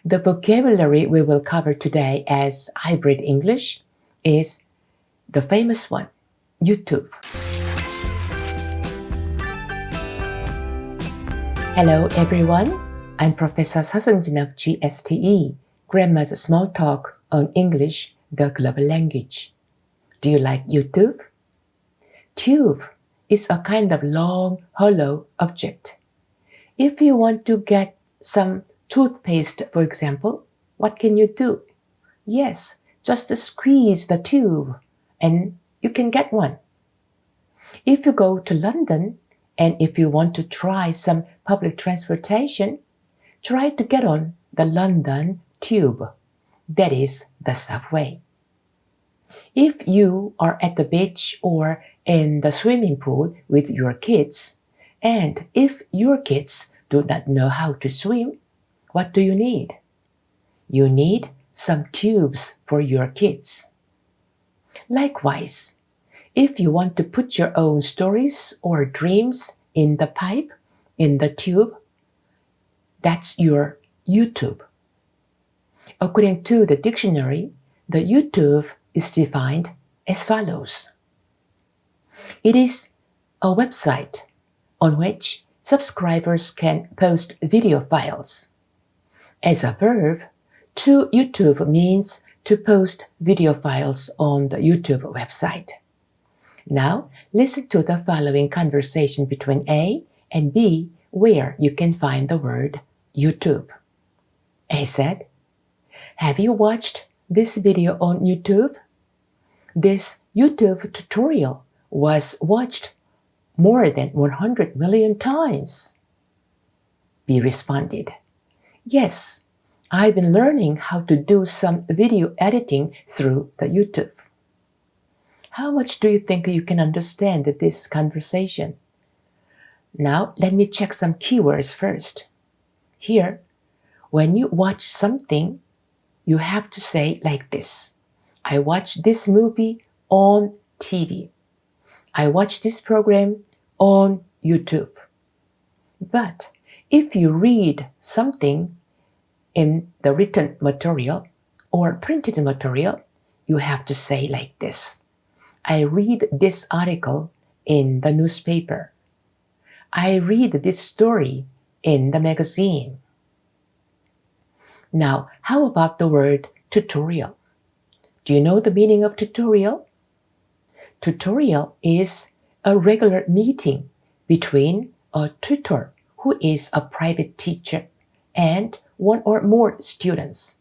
The vocabulary we will cover today as hybrid English is the famous one, YouTube. Hello everyone, I'm Professor Seung-jin of GSTE, Grammar's Small Talk on English, the Global Language. Do you like YouTube? Tube is a kind of long, hollow object. If you want to get some toothpaste, for example, what can you do? Yes, just squeeze the tube and you can get one. If you go to London and if you want to try some public transportation, try to get on the London Tube. That is the subway. If you are at the beach or in the swimming pool with your kids, and if your kids do not know how to swim, what do you need? You need some tubes for your kids. Likewise, if you want to put your own stories or dreams in the pipe, in the tube, that's your YouTube. According to the dictionary, the YouTube is defined as follows. It is a website on which subscribers can post video files. As a verb, to YouTube means to post video files on the YouTube website. Now, listen to the following conversation between A and B where you can find the word YouTube. A said, "Have you watched this video on YouTube? This YouTube tutorial was watched more than 100 million times." B responded, "Yes, I've been learning how to do some video editing through the YouTube." How much do you think you can understand this conversation? Now, let me check some keywords first. Here, when you watch something, you have to say like this. I watched this movie on TV. I watched this program on YouTube. But if you read something in the written material or printed material, you have to say like this. I read this article in the newspaper. I read this story in the magazine. Now, how about the word tutorial? Do you know the meaning of tutorial? Tutorial is a regular meeting between a tutor who is a private teacher and one or more students.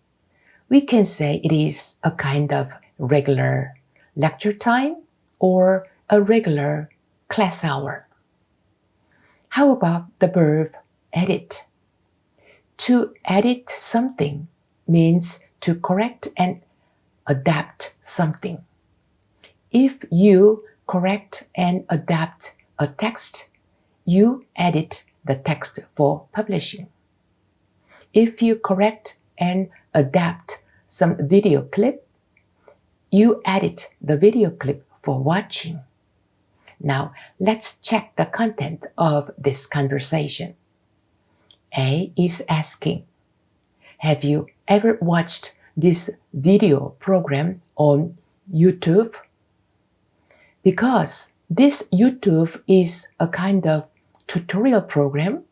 We can say it is a kind of regular lecture time or a regular class hour. How about the verb edit? To edit something means to correct and adapt something. If you correct and adapt a text, you edit the text for publishing. If you correct and adapt some video clip, you edit the video clip for watching. Now, let's check the content of this conversation. A is asking, have you ever watched this video program on YouTube? Because this YouTube is a kind of tutorial program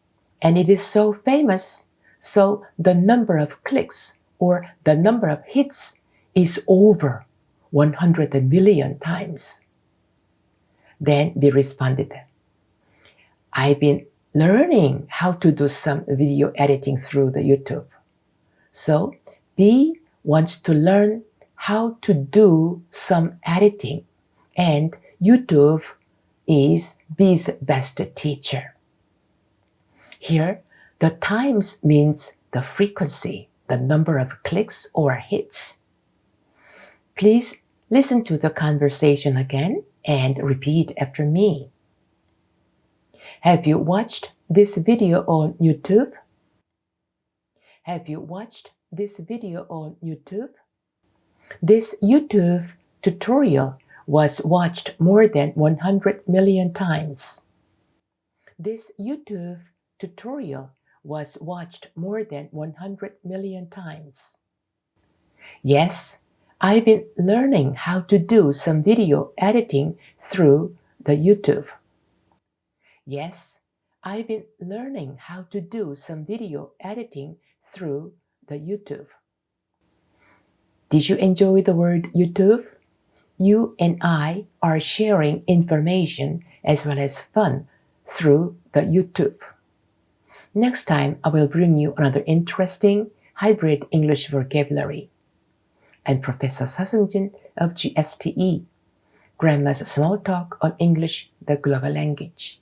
and it is so famous, so the number of clicks or the number of hits is over 100 million times. Then B responded, I've been learning how to do some video editing through the YouTube. So B wants to learn how to do some editing, and YouTube is B's best teacher. Here, the times means the frequency, the number of clicks or hits. Please listen to the conversation again and repeat after me. Have you watched this video on YouTube? Have you watched this video on YouTube? This YouTube tutorial was watched more than 100 million times. This YouTube tutorial was watched more than 100 million times. Yes, I've been learning how to do some video editing through the YouTube. Yes, I've been learning how to do some video editing through the YouTube. Did you enjoy the word YouTube? You and I are sharing information as well as fun through the YouTube. Next time, I will bring you another interesting hybrid English vocabulary. I'm Professor Sasungjin of GSTE, Grandma's Small Talk on English, the Global Language.